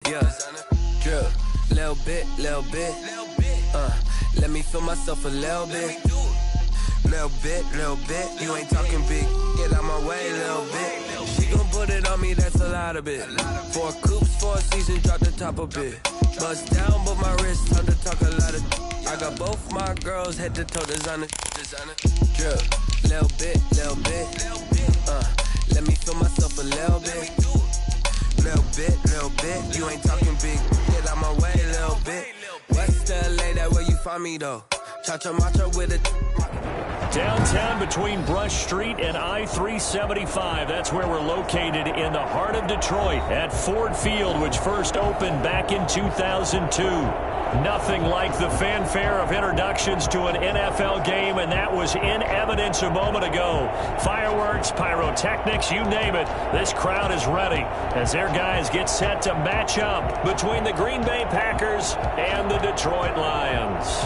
Yeah, drip, little bit, let me feel myself a little bit. Little bit, you ain't talking big. Get out my way, little bit. She gon' put it on me, that's a lot of it. 4 coops, 4 seasons, drop the top a bit. Bust down, but my wrist, time to talk a lot of. I got both my girls, head to toe, designer. Drip, little bit, let me feel myself a little bit. Little bit, you ain't talking big. Get out my way, little bit. West LA, that where you find me though. Cha-cha matcha with it. Downtown between Brush Street and I-375. That's where we're located in the heart of Detroit at Ford Field, which first opened back in 2002. Nothing like the fanfare of introductions to an NFL game, and that was in evidence a moment ago. Fireworks, pyrotechnics, you name it. This crowd is ready as their guys get set to match up between the Green Bay Packers and the Detroit Lions.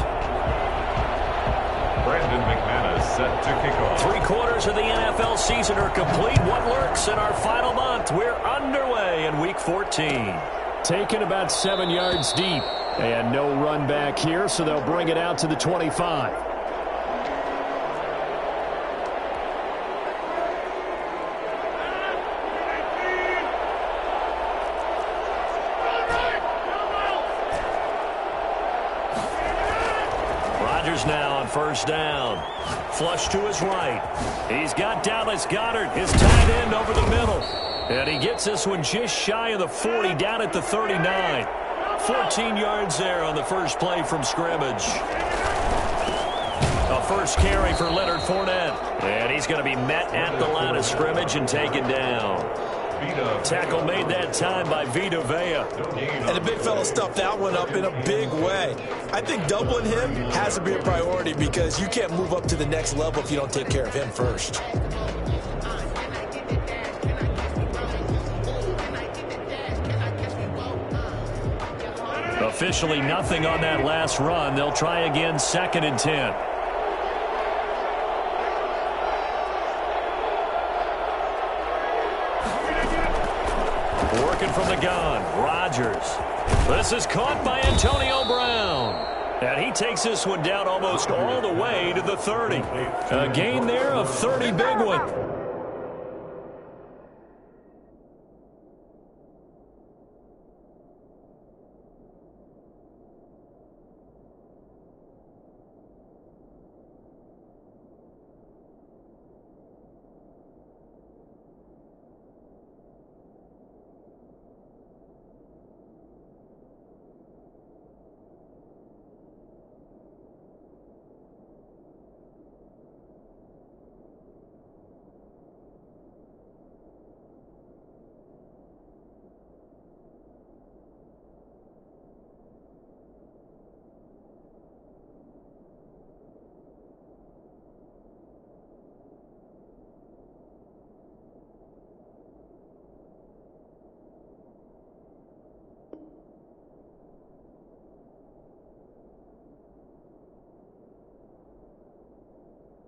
Brandon McManus set to kick off. 3/4 of the NFL season are complete. What lurks in our final month? We're underway in Week 14. Taken about 7 yards deep. And no run back here, so they'll bring it out to the 25. Rodgers now on first down. Flush to his right. He's got Dallas Goedert, his tight end, over the middle. And he gets this one just shy of the 40, down at the 39. 14 yards there on the first play from scrimmage. A first carry for Leonard Fournette. And he's going to be met at the line of scrimmage and taken down. Tackle made that time by Vita Vea. And the big fella stuffed that one up in a big way. I think doubling him has to be a priority because you can't move up to the next level if you don't take care of him first. Officially nothing on that last run. They'll try again, 2nd and 10. Working from the gun, Rodgers. This is caught by Antonio Brown. And he takes this one down almost all the way to the 30. A gain there of 30, big one.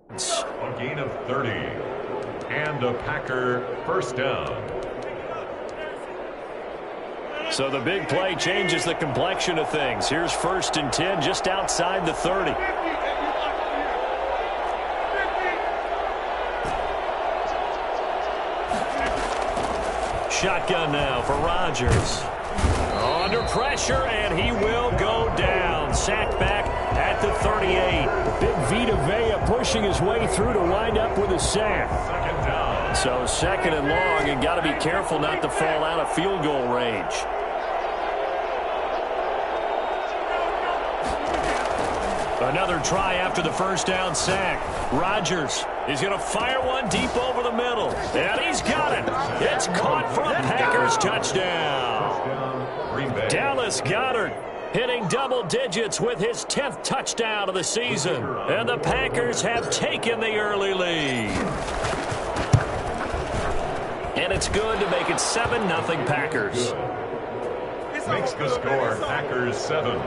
A gain of 30. And a Packer first down. So the big play changes the complexion of things. Here's 1st and 10 just outside the 30. Shotgun now for Rodgers. Under pressure, and he will go down. Sacked back at the 38. Big Vita Vea pushing his way through to wind up with a sack. Second down. So 2nd and long, and got to be careful not to fall out of field goal range. Another try after the first down sack. Rodgers is going to fire one deep over the middle. And he's got it. It's caught for a Packers touchdown. Dallas Goedert hitting double digits with his 10th touchdown of the season. And the Packers have taken the early lead. And it's good to make it 7-0 Packers. Makes the score Packers 7,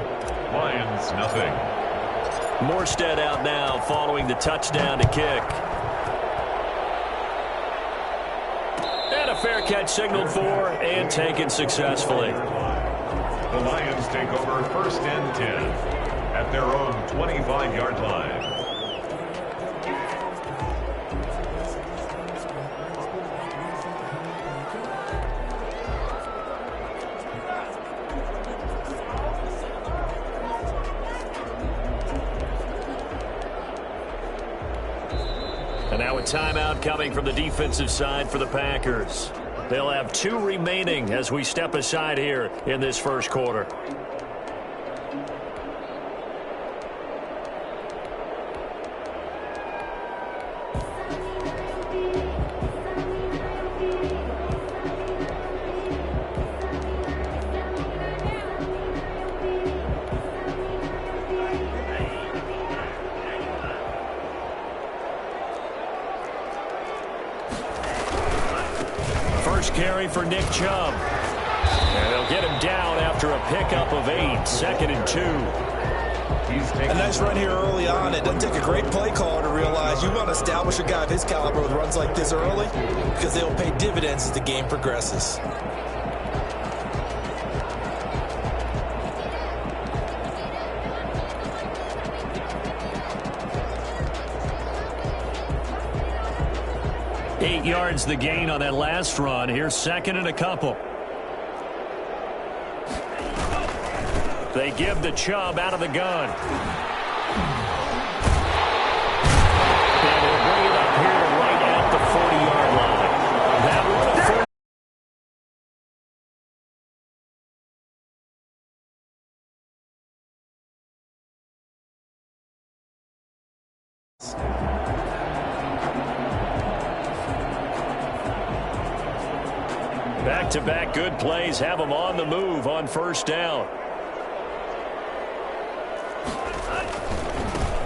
Lions nothing. Morstead out now following the touchdown to kick. And a fair catch signaled for and taken successfully. The Lions take over 1st and 10 at their own 25-yard line. And now a timeout coming from the defensive side for the Packers. They'll have 2 remaining as we step aside here in this first quarter. First carry for Nick Chubb. And they'll get him down after a pickup of 8. 2nd and 2. A nice run here early on. It doesn't take a great play caller to realize you want to establish a guy of his caliber with runs like this early because they'll pay dividends as the game progresses. Eight yards the gain on that last run. Here's 2nd and a couple. They give the Chubb out of the gun. And they'll bring it up here to right at the 40-yard line. That will be 40. Back-to-back good plays have them on the move on 1st down.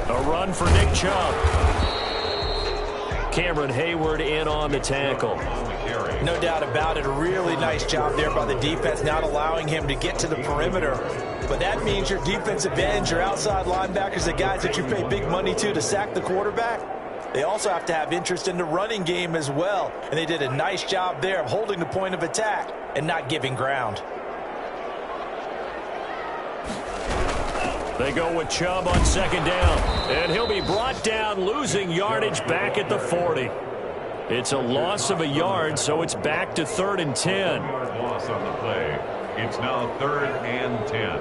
A run for Nick Chubb. Cameron Hayward in on the tackle. No doubt about it. A really nice job there by the defense, not allowing him to get to the perimeter. But that means your defensive ends, your outside linebackers, the guys that you pay big money to sack the quarterback, they also have to have interest in the running game as well. And they did a nice job there of holding the point of attack and not giving ground. They go with Chubb on 2nd down. And he'll be brought down, losing yardage back at the 40. It's a loss of a yard, so it's back to 3rd and 10. Loss on the play. It's now 3rd and 10.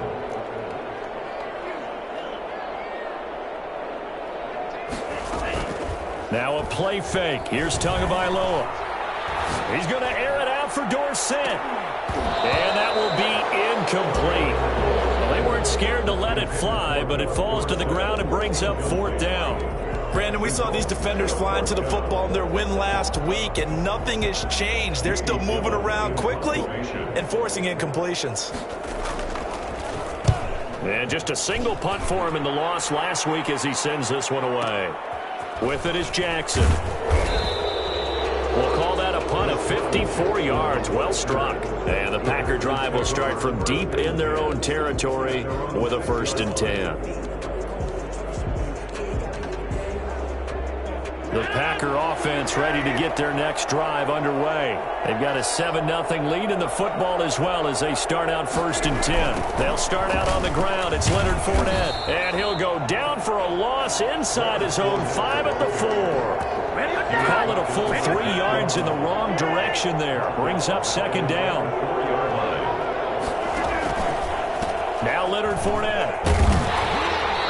Now a play fake. Here's Tagovailoa. He's going to air it out for Dorsett. And that will be incomplete. Well, they weren't scared to let it fly, but it falls to the ground and brings up 4th down. Brandon, we saw these defenders flying to the football in their win last week, and nothing has changed. They're still moving around quickly and forcing incompletions. And just a single punt for him in the loss last week as he sends this one away. With it is Jackson. We'll call that a punt of 54 yards. Well struck. And the Packer drive will start from deep in their own territory with a 1st and 10. The Packer offense ready to get their next drive underway. They've got a 7-0 lead in the football as well as they start out 1st and 10. They'll start out on the ground. It's Leonard Fournette. And he'll go down for a loss inside his own 5 at the 4. Call it a full 3 yards in the wrong direction there. Brings up 2nd down. Now Leonard Fournette.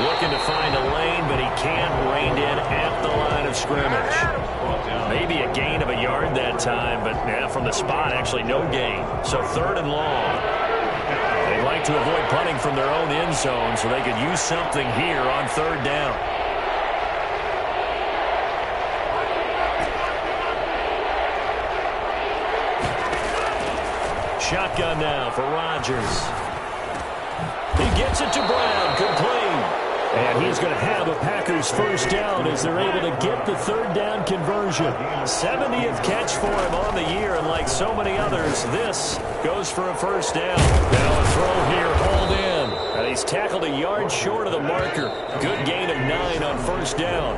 Looking to find a lane, but he can't. Reined in at the line of scrimmage. Maybe a gain of a yard that time, but yeah, from the spot, actually no gain. So 3rd and long. They'd like to avoid punting from their own end zone, so they could use something here on 3rd down. Shotgun now for Rodgers. He gets it to Brown, complete. And he's going to have a Packers 1st down as they're able to get the 3rd down conversion. 70th catch for him on the year, and like so many others, this goes for a 1st down. Now a throw here, hauled in. And he's tackled a yard short of the marker. Good gain of 9 on 1st down.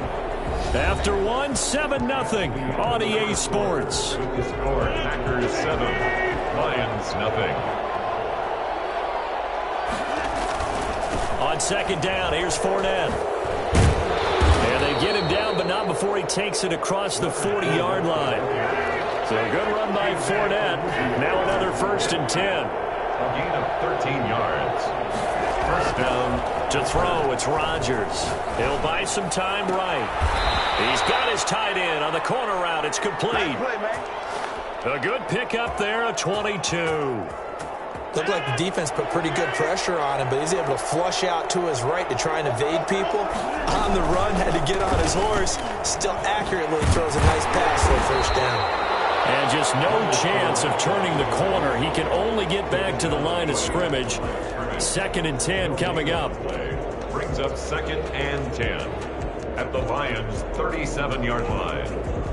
After one, 7-0 on EA Sports. The score, Packers 7, Lions nothing. On second down, here's Fournette. And they get him down, but not before he takes it across the 40-yard line. So a good run by Fournette. Now another 1st and 10. A gain of 13 yards. First down to throw. It's Rodgers. He'll buy some time right. He's got his tight end on the corner route. It's complete. A good pickup there, a 22. Looked like the defense put pretty good pressure on him, but he's able to flush out to his right to try and evade people. On the run, had to get on his horse. Still accurately throws a nice pass for a 1st down. And just no chance of turning the corner. He can only get back to the line of scrimmage. 2nd and 10 coming up. Brings up 2nd and 10 at the Lions' 37-yard line.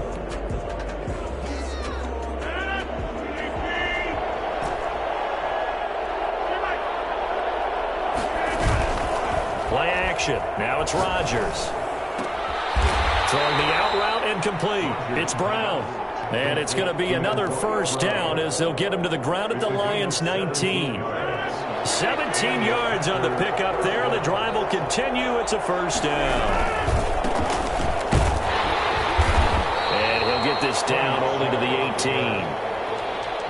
Play action. Now it's Rodgers. Throwing the out route incomplete. It's Brown. And it's going to be another 1st down as they'll get him to the ground at the Lions' 19. 17 yards on the pickup there. The drive will continue. It's a 1st down. And he'll get this down only to the 18.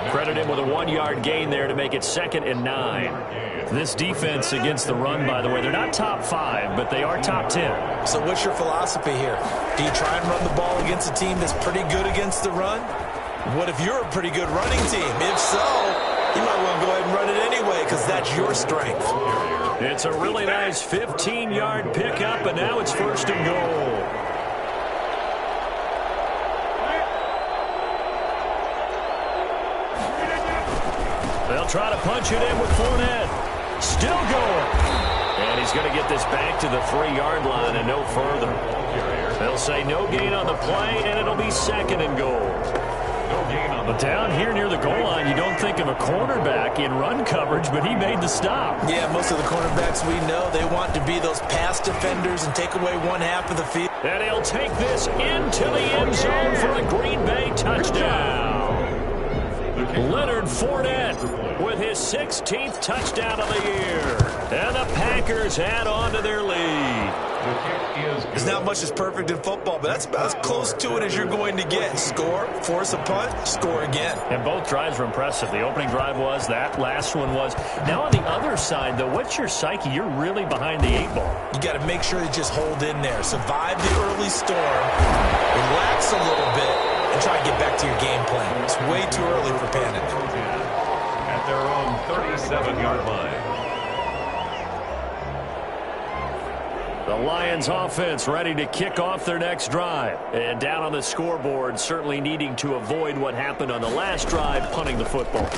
Credit him with a 1-yard gain there to make it 2nd and 9. This defense against the run, by the way, they're not top 5, but they are top 10. So what's your philosophy here? Do you try and run the ball against a team that's pretty good against the run? What if you're a pretty good running team? If so, you might want to go ahead and run it anyway because that's your strength. It's a really nice 15-yard pickup, and now it's 1st and goal. They'll try to punch it in with Fournette. Still going. And he's going to get this back to the 3-yard line and no further. They'll say no gain on the play, and it'll be 2nd and goal. But down here near the goal line, you don't think of a cornerback in run coverage, but he made the stop. Yeah, most of the cornerbacks we know, they want to be those pass defenders and take away one half of the field. And he'll take this into the end zone for a Green Bay touchdown. Leonard Fournette with his 16th touchdown of the year. And the Packers add on to their lead. There's not much that's perfect in football, but that's about as close to it as you're going to get. Score, force a punt, score again. And both drives were impressive. The opening drive was, that last one was. Now on the other side, though, what's your psyche? You're really behind the 8 ball. You got to make sure you just hold in there. Survive the early storm, relax a little bit, and try to get back to your game plan. It's way too early for panic. At their own 37-yard line. The Lions offense ready to kick off their next drive. And down on the scoreboard, certainly needing to avoid what happened on the last drive, punting the football.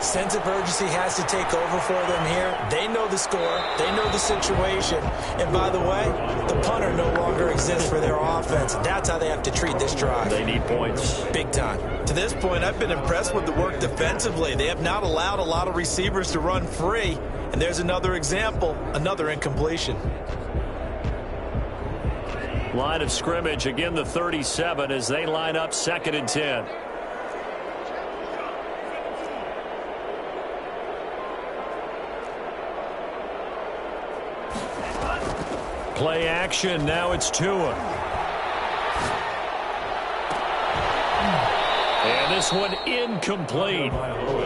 Sense of urgency has to take over for them here. They know the score. They know the situation. And by the way, the punter no longer exists for their offense. That's how they have to treat this drive. They need points. Big time. To this point, I've been impressed with the work defensively. They have not allowed a lot of receivers to run free. And there's another example, another incompletion. Line of scrimmage, again the 37 as they line up 2nd and 10. Play action, now it's Tua. And this one incomplete.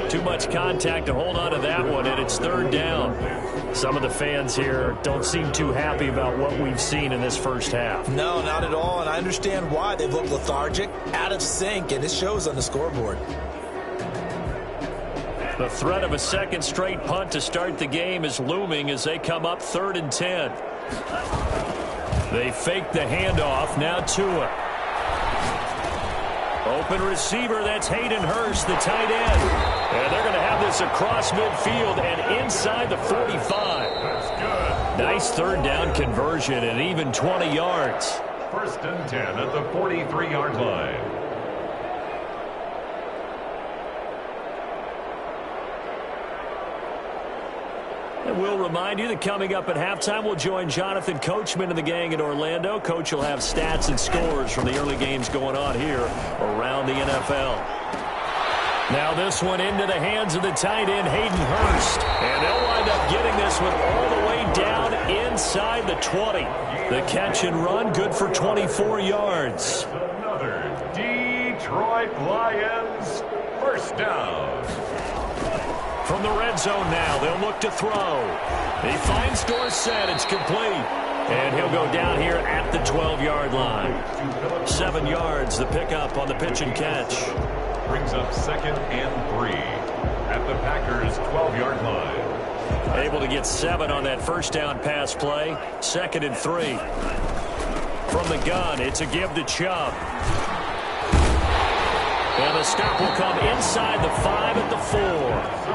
Too much contact to hold on to that one, and it's 3rd down. Some of the fans here don't seem too happy about what we've seen in this first half. No, not at all, and I understand why. They've looked lethargic, out of sync, and it shows on the scoreboard. The threat of a second straight punt to start the game is looming as they come up 3rd and 10. They fake the handoff, now Tua. Open receiver, that's Hayden Hurst, the tight end. And they're going to have this across midfield and inside the 45. That's good. Nice 3rd down conversion and even 20 yards. 1st and 10 at the 43-yard line. And we'll remind you that coming up at halftime, we'll join Jonathan Coachman and the gang in Orlando. Coach will have stats and scores from the early games going on here around the NFL. Now this one into the hands of the tight end, Hayden Hurst. And they'll wind up getting this one all the way 20. The catch and run, good for 24 yards. Another Detroit Lions first down. From the red zone now, they'll look to throw. He finds Dorsett. It's complete. And he'll go down here at the 12-yard line. 7 yards, the pickup on the pitch and catch. Brings up 2nd and 3 at the Packers' 12-yard line. Able to get 7 on that first down pass play. 2nd and 3. From the gun, it's a give to Chubb. And the stop will come inside the 5 at the 4.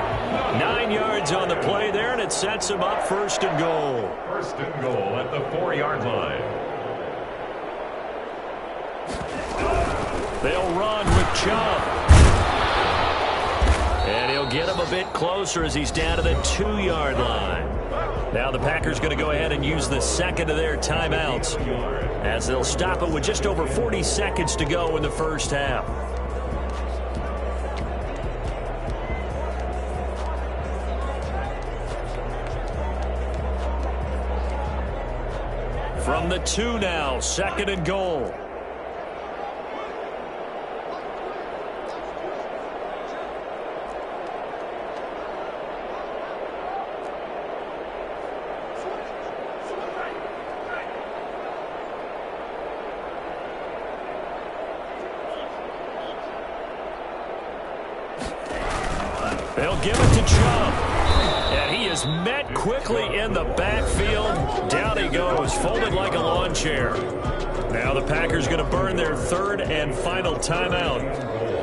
9 yards on the play there, and it sets him up 1st and goal. 1st and goal at the 4-yard line. They'll run with Chubb. And he'll get him a bit closer as he's down to the 2-yard line. Now the Packers going to go ahead and use the second of their timeouts as they'll stop it with just over 40 seconds to go in the first half. From the 2 now, 2nd and goal. They'll give it to Chubb. And he is met quickly in the backfield. Down he goes, folded like a lawn chair. Now the Packers going to burn their 3rd and final timeout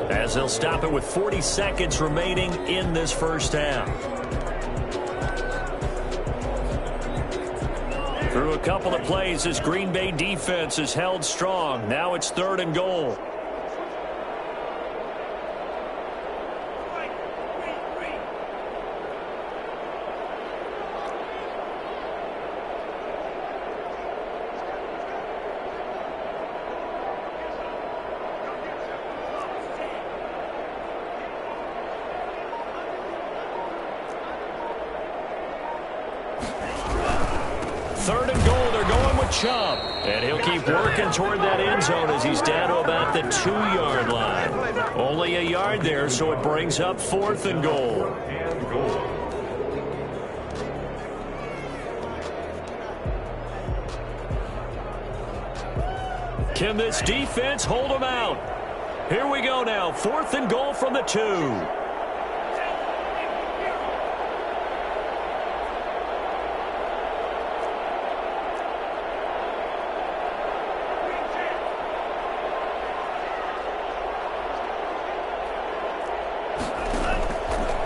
as they'll stop it with 40 seconds remaining in this first half. Through a couple of plays, this Green Bay defense is held strong. Now it's 3rd and goal. Chubb, and he'll keep working toward that end zone as he's down to about the 2-yard line. Only a yard there, so it brings up 4th and goal. Can this defense hold him out? Here we go now, 4th and goal from the 2.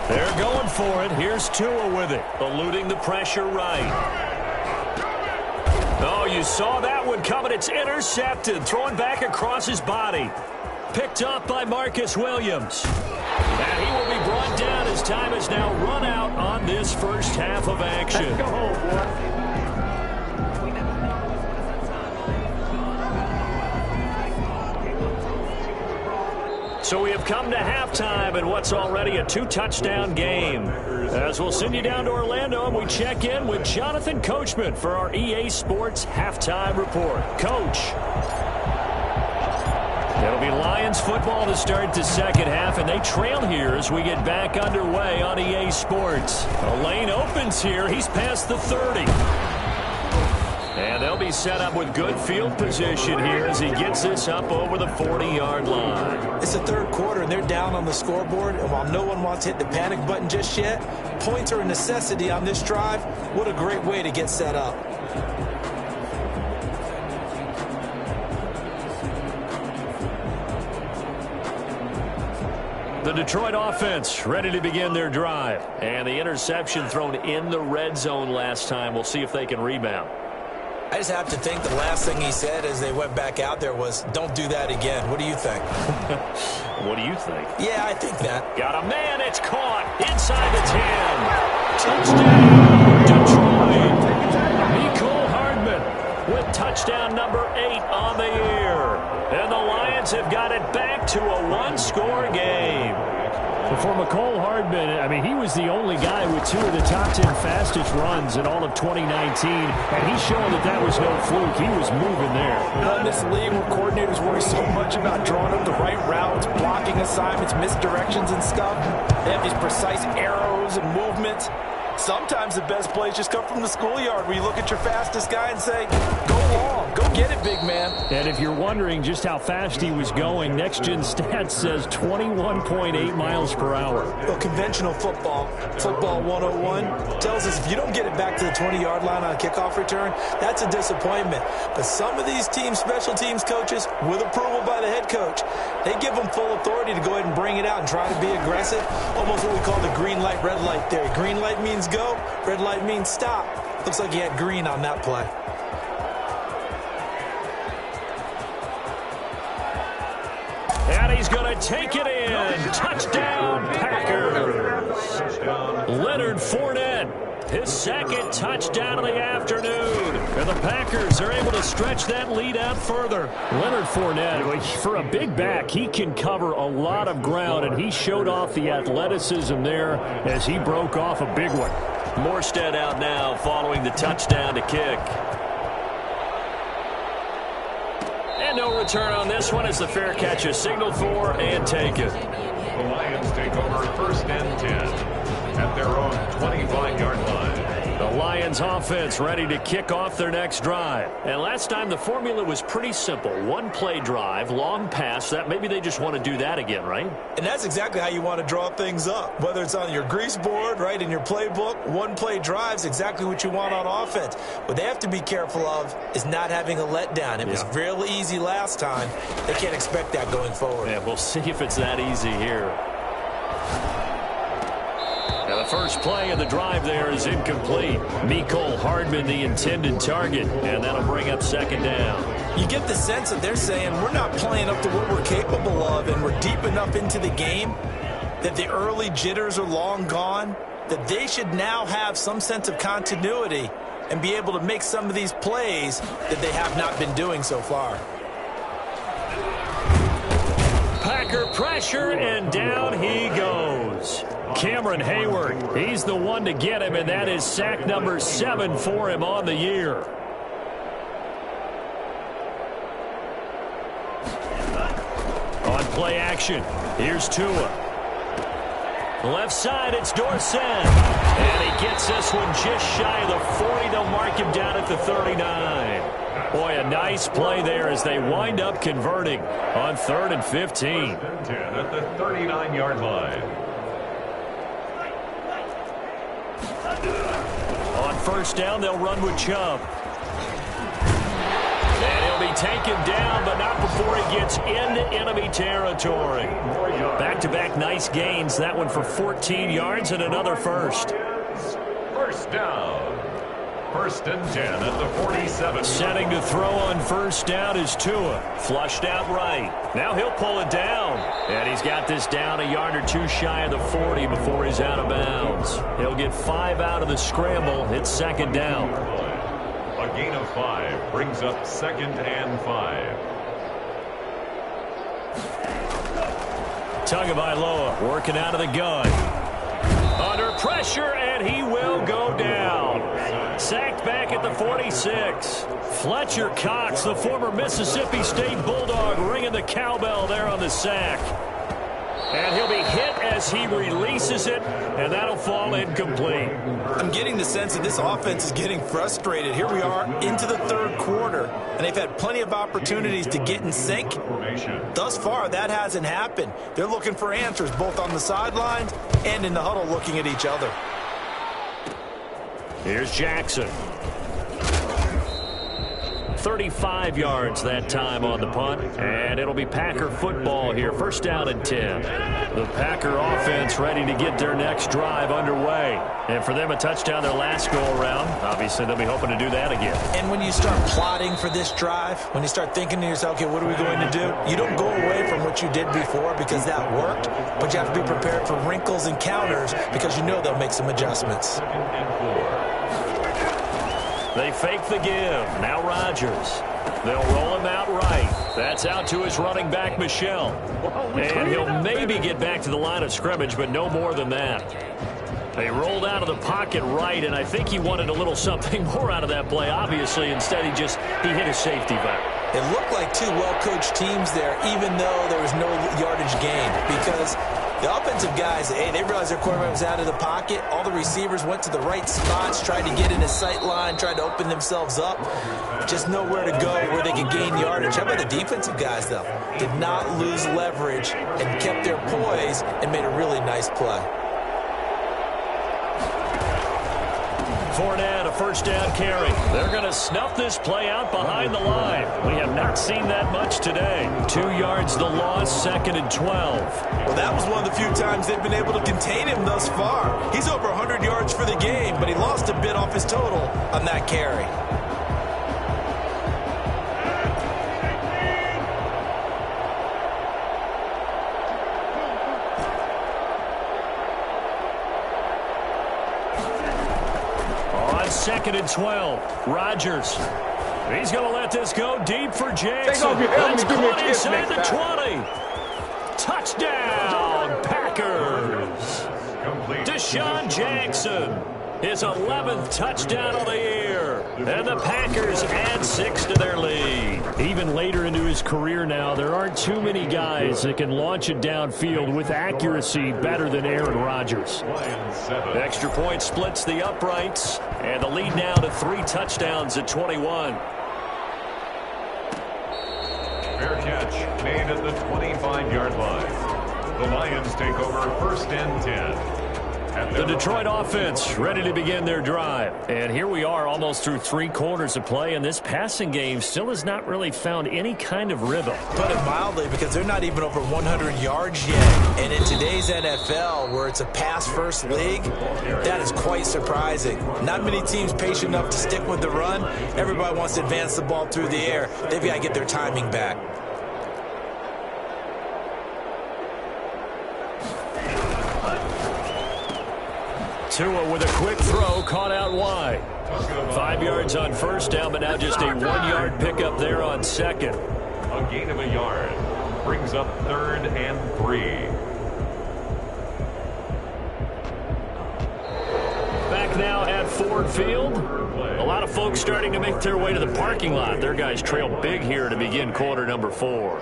They're going for it. Here's Tua with it, eluding the pressure right. Oh, you saw that one coming. It's intercepted, throwing back across his body. Picked up by Marcus Williams. And he will be brought down as time has now run out on this first half of action. Let's go home, boy. So we have come to halftime in what's already a 2-touchdown game. As we'll send you down to Orlando and we check in with Jonathan Coachman for our EA Sports Halftime Report. Coach. It'll be Lions football to start the second half, and they trail here as we get back underway on EA Sports. A lane opens here. He's past the 30. And they'll be set up with good field position here as he gets this up over the 40-yard line. It's the 3rd quarter, and they're down on the scoreboard. And while no one wants to hit the panic button just yet, points are a necessity on this drive. What a great way to get set up. The Detroit offense ready to begin their drive. And the interception thrown in the red zone last time. We'll see if they can rebound. I just have to think the last thing he said as they went back out there was, don't do that again. What do you think? What do you think? Yeah, I think that. Got a man. It's caught inside the 10. Touchdown, Detroit. Mecole Hardman with touchdown number 8 on the year. And the Lions have got it back to a 1-score game. Well, for McCole Hardman, I mean, he was the only guy with 2 of the top 10 fastest runs in all of 2019, and he's showing that that was no fluke. He was moving there. In this league where coordinators worry so much about drawing up the right routes, blocking assignments, misdirections and stuff, they have these precise arrows and movements. Sometimes the best plays just come from the schoolyard where you look at your fastest guy and say, go long, go get it, big man. And if you're wondering just how fast he was going, Next Gen Stats says 21.8 miles per hour. Well, conventional football 101, tells us if you don't get it back to the 20-yard line on a kickoff return, that's a disappointment. But some of these teams, special teams coaches, with approval by the head coach, they give them full authority to go ahead and bring it out and try to be aggressive, almost what we call the green light, red light theory. Green light means go, red light means stop. Looks like he had green on that play. And he's going to take it in. Touchdown, Packers. Leonard Fournette, his second touchdown of the afternoon. And the Packers are able to stretch that lead out further. Leonard Fournette, for a big back, he can cover a lot of ground, and he showed off the athleticism there as he broke off a big one. Morstead out now following the touchdown to kick. And no return on this one as the fair catch is signaled for and taken. The Lions take over 1st and 10 at their own 25-yard line. The Lions offense ready to kick off their next drive. And last time the formula was pretty simple. One play drive, long pass. That maybe they just want to do that again, right? And that's exactly how you want to draw things up. Whether it's on your grease board, right, in your playbook, one play drive is exactly what you want on offense. What they have to be careful of is not having a letdown. It was real easy last time. They can't expect that going forward. Yeah, we'll see if it's that easy here. Now the first play of the drive there is incomplete. McCole Hardman the intended target, and that'll bring up 2nd down. You get the sense that they're saying we're not playing up to what we're capable of, and we're deep enough into the game that the early jitters are long gone, that they should now have some sense of continuity and be able to make some of these plays that they have not been doing so far. Packer pressure, and down he goes. Cameron Hayward, he's the one to get him, and that is sack number 7 for him on the year. On play action, here's Tua. Left side, it's Dorsett. And he gets this one just shy of the 40. They'll mark him down at the 39. Boy, a nice play there as they wind up converting on 3rd and 15. 1st and 10 at the 39-yard line. On 1st down, they'll run with Chubb. And he'll be taken down, but not before he gets into enemy territory. Back-to-back nice gains. That one for 14 yards and another first. 1st down. 1st and 10 at the 47. Setting to throw on 1st down is Tua. Flushed out right. Now he'll pull it down. And he's got this down a yard or two shy of the 40 before he's out of bounds. He'll get 5 out of the scramble. It's 2nd down. A gain of 5 brings up 2nd and 5. Tagovailoa working out of the gun. Under pressure, and he will go down. Sacked back at the 46. Fletcher Cox, the former Mississippi State Bulldog, ringing the cowbell there on the sack. And he'll be hit as he releases it, and that'll fall incomplete. I'm getting the sense that this offense is getting frustrated. Here we are into the 3rd quarter, and they've had plenty of opportunities to get in sync. Thus far, that hasn't happened. They're looking for answers both on the sidelines and in the huddle looking at each other. Here's Jackson. 35 yards that time on the punt, and it'll be Packer football here. 1st down and 10. The Packer offense ready to get their next drive underway. And for them, a touchdown their last go-around. Obviously, they'll be hoping to do that again. And when you start plotting for this drive, when you start thinking to yourself, okay, what are we going to do? You don't go away from what you did before because that worked, but you have to be prepared for wrinkles and counters because you know they'll make some adjustments. 2nd and 4. They fake the give. Now Rodgers. They'll roll him out right. That's out to his running back, Michel. And he'll maybe get back to the line of scrimmage, but no more than that. They rolled out of the pocket right, and I think he wanted a little something more out of that play, obviously. Instead, he hit his safety valve. It looked like two well-coached teams there, even though there was no yardage gained, because the offensive guys, hey, they realized their quarterback was out of the pocket. All the receivers went to the right spots, tried to get in his sight line, tried to open themselves up. Just nowhere to go where they could gain yardage. How about the defensive guys, though? Did not lose leverage and kept their poise and made a really nice play. Fournette, a first down carry. They're going to snuff this play out behind the line. We have not seen that much today. 2 yards the loss, 2nd and 12. Well, that was one of the few times they've been able to contain him thus far. He's over 100 yards for the game, but he lost a bit off his total on that carry. On 2nd and 12, Rodgers. He's going to let this go deep for Jackson. That's caught inside the 20. Touchdown, Packers. Deshaun Jackson, his 11th touchdown of the year. And the Packers add 6 to their lead. Even later into his career now, there aren't too many guys that can launch it downfield with accuracy better than Aaron Rodgers. Extra point splits the uprights, and the lead now to 3 touchdowns at 21. Fair catch made at the 25-yard line. The Lions take over 1st and 10. The Detroit offense ready to begin their drive. And here we are almost through 3 quarters of play, and this passing game still has not really found any kind of rhythm. Put it mildly, because they're not even over 100 yards yet. And in today's NFL, where it's a pass-first league, that is quite surprising. Not many teams patient enough to stick with the run. Everybody wants to advance the ball through the air. They've got to get their timing back. Tua with a quick throw, caught out wide. 5 yards on first down, but now just a 1-yard pickup there on 2nd. A gain of a yard brings up 3rd and 3. Back now at Ford Field. A lot of folks starting to make their way to the parking lot. Their guys trail big here to begin quarter number 4.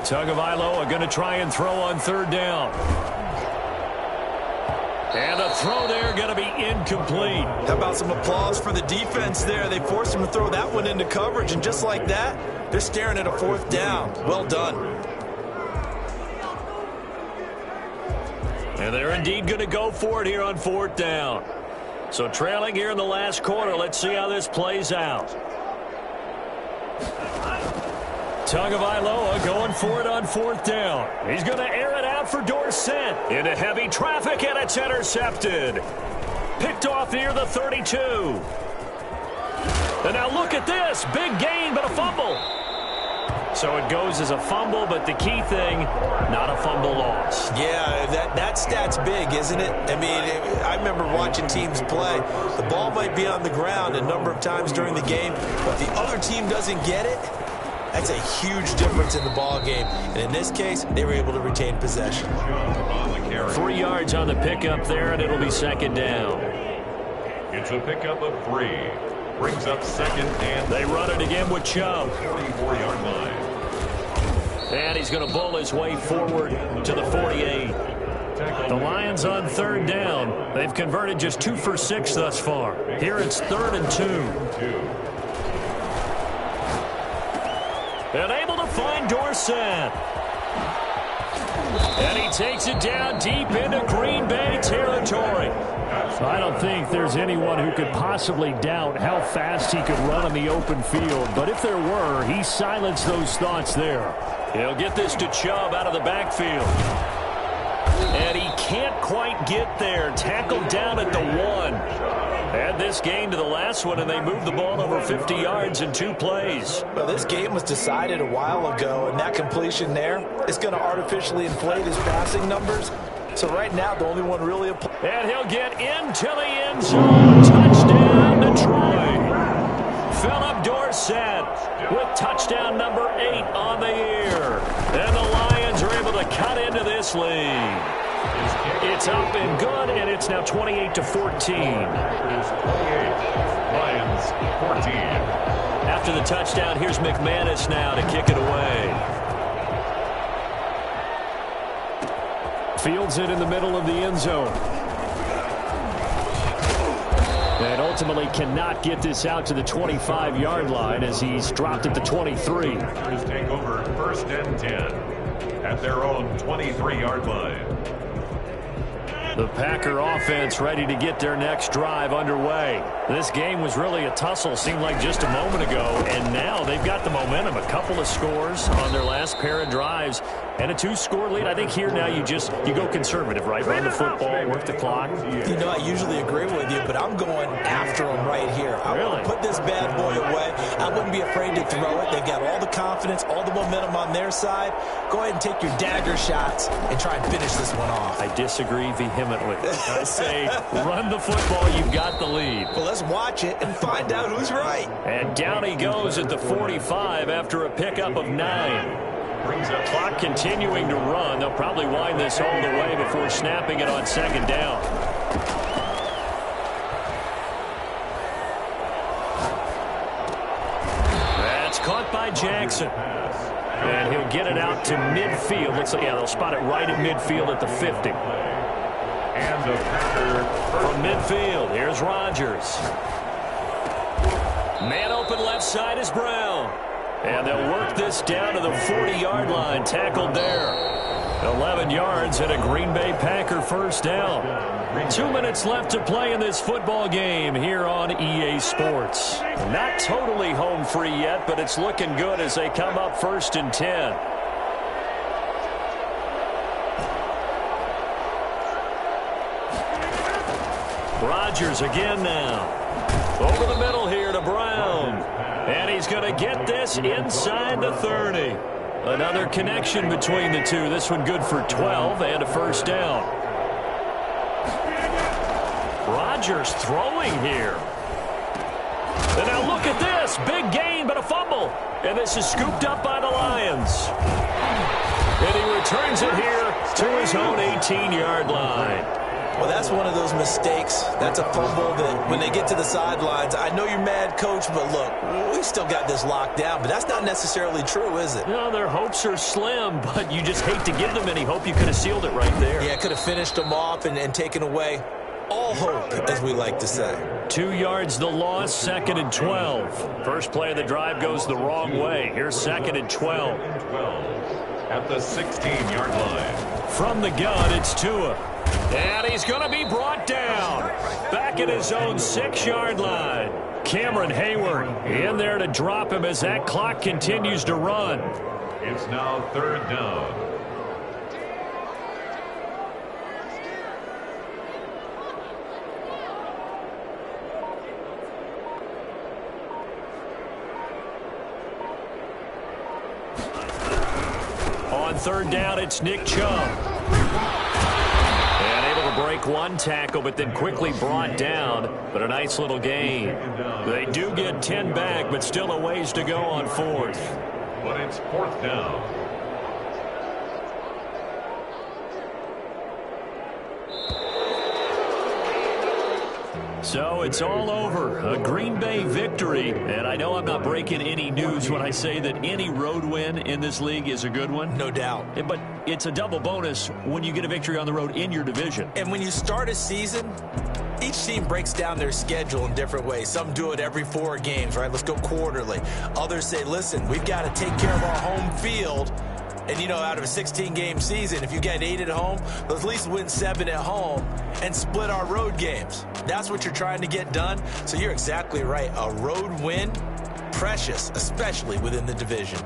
Tagovailoa going to try and throw on 3rd down. And the throw there going to be incomplete. How about some applause for the defense there? They forced him to throw that one into coverage, and just like that, they're staring at a 4th down. Well done. And they're indeed going to go for it here on 4th down. So trailing here in the last quarter. Let's see how this plays out. Tagovailoa going for it on 4th down. He's going to air it out for Dorsett. Into heavy traffic, and it's intercepted. Picked off near the 32. And now look at this. Big gain, but a fumble. So it goes as a fumble, but the key thing, not a fumble loss. Yeah, that stat's big, isn't it? I mean, I remember watching teams play. The ball might be on the ground a number of times during the game, but the other team doesn't get it. That's a huge difference in the ball game. And in this case, they were able to retain possession. 3 yards on the pickup there, and it'll be 2nd down. It's a pickup of 3. Brings up 2nd and... They run it again with Chubb. 44-yard line. And he's going to bull his way forward to the 48. The Lions on 3rd down. They've converted just 2 for 6 thus far. Here it's 3rd and 2. And able to find Dorsett. And he takes it down deep into Green Bay territory. I don't think there's anyone who could possibly doubt how fast he could run on the open field. But if there were, he silenced those thoughts there. He'll get this to Chubb out of the backfield. And he can't quite get there. Tackled down at the 1. Add this gain to the last one, and they moved the ball over 50 yards in 2 plays. Well, this game was decided a while ago, and that completion there is going to artificially inflate his passing numbers. So right now, the only one really... And he'll get into the end zone. Touchdown, Detroit. Philip Dorsett with touchdown number 8 on the year. And the Lions are able to cut into this lead. It's up and good, and it's now 28-14. Lions 14. After the touchdown, here's McManus now to kick it away. Fields it in the middle of the end zone. And ultimately cannot get this out to the 25-yard line as he's dropped at the 23. Take over 1st and 10 at their own 23-yard line. The Packer offense ready to get their next drive underway. This game was really a tussle, seemed like just a moment ago, and now they've got the momentum. A couple of scores on their last pair of drives and a 2-score lead. I think here now you go conservative, right? Run the football, work the clock. You know, I usually agree with you, but I'm going after them right here. I want to put this bad boy away. I wouldn't be afraid to throw it. They've got all the confidence, all the momentum on their side. Go ahead and take your dagger shots and try and finish this one off. I disagree vehemently. I say run the football. You've got the lead. Well, let's watch it and find out who's right. And down he goes at the 45 after a pickup of 9. Clock continuing to run. They'll probably wind this all the way before snapping it on 2nd down. That's caught by Jackson. And he'll get it out to midfield. Looks like, yeah, they'll spot it right at midfield at the 50. And the Packer from midfield, here's Rodgers. Man open left side is Brown. And they'll work this down to the 40-yard line. Tackled there. 11 yards and a Green Bay Packer 1st down. 2 minutes left to play in this football game here on EA Sports. Not totally home free yet, but it's looking good as they come up 1st and 10. Rodgers again now. Over the middle here to Brown. And he's going to get this inside the 30. Another connection between the two. This one good for 12 and a 1st down. Rodgers throwing here. And now look at this. Big gain, but a fumble. And this is scooped up by the Lions. And he returns it here to his own 18-yard line. Well, that's one of those mistakes. That's a fumble that when they get to the sidelines, I know you're mad, Coach, but look, we still got this locked down. But that's not necessarily true, is it? No, their hopes are slim, but you just hate to give them any hope. You could have sealed it right there. Yeah, could have finished them off and taken away all hope, as we like to say. 2 yards the loss, 2nd and 12. First play of the drive goes the wrong way. Here's 2nd and 12. At the 16-yard line. From the gun, it's Tua. And he's going to be brought down. Back at his own 6-yard line. Cameron Hayward in there to drop him as that clock continues to run. It's now 3rd down. On 3rd down, it's Nick Chubb. And able to break one tackle, but then quickly brought down. But a nice little gain. They do get 10 back, but still a ways to go on 4th. But it's 4th down. So it's all over. A Green Bay victory. And I know I'm not breaking any news when I say that any road win in this league is a good one. No doubt. But it's a double bonus when you get a victory on the road in your division. And when you start a season, each team breaks down their schedule in different ways. Some do it every 4 games, right? Let's go quarterly. Others say, listen, we've got to take care of our home field. And, you know, out of a 16-game season, if you get 8 at home, let's at least win 7 at home and split our road games. That's what you're trying to get done. So you're exactly right. A road win, precious, especially within the division.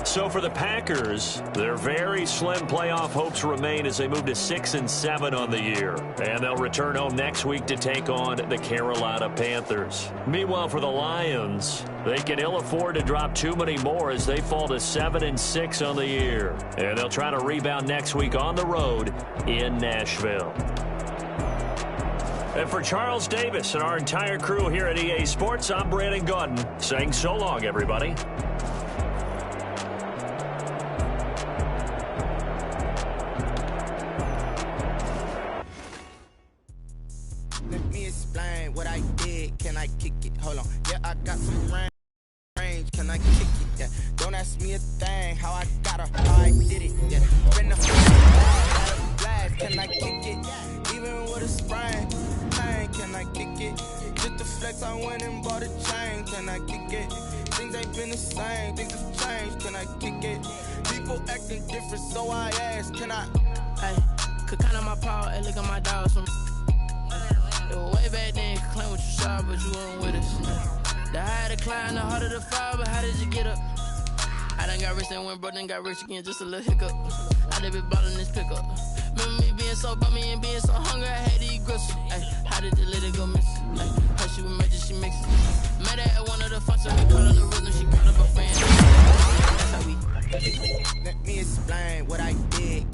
So for the Packers, their very slim playoff hopes remain as they move to 6-7 on the year. And they'll return home next week to take on the Carolina Panthers. Meanwhile, for the Lions, they can ill afford to drop too many more as they fall to 7-6 on the year. And they'll try to rebound next week on the road in Nashville. And for Charles Davis and our entire crew here at EA Sports, I'm Brandon Gaudin saying so long, everybody. Let me explain what I did. Can I kick it? Hold on. Yeah, I got some range. Can I kick it? Yeah. Don't ask me a thing. How I got her. How I did it. Yeah. Been the blast. Can I kick it? Even with a sprain. Can I kick it? Just the flex, I went and bought a chain. Can I kick it? Things ain't been the same. Things have changed. Can I kick it? People acting different, so I ask. Can I? Hey, could count on my power and look at my dogs from. It was way back then, could claim what you saw, but you weren't with us. The higher the climb, the harder the fall, but how did you get up? I done got rich and went broke, then got rich again, just a little hiccup. I done been ballin' this pickup. Remember me being so bummy and being so hungry, I had to eat gristle. Ay, how did the lady go missing? Ay, how she was magic, she mixed it. Met her at one of the functions, we called on the rhythm, she called up a friend. That's how we. Let me explain what I did.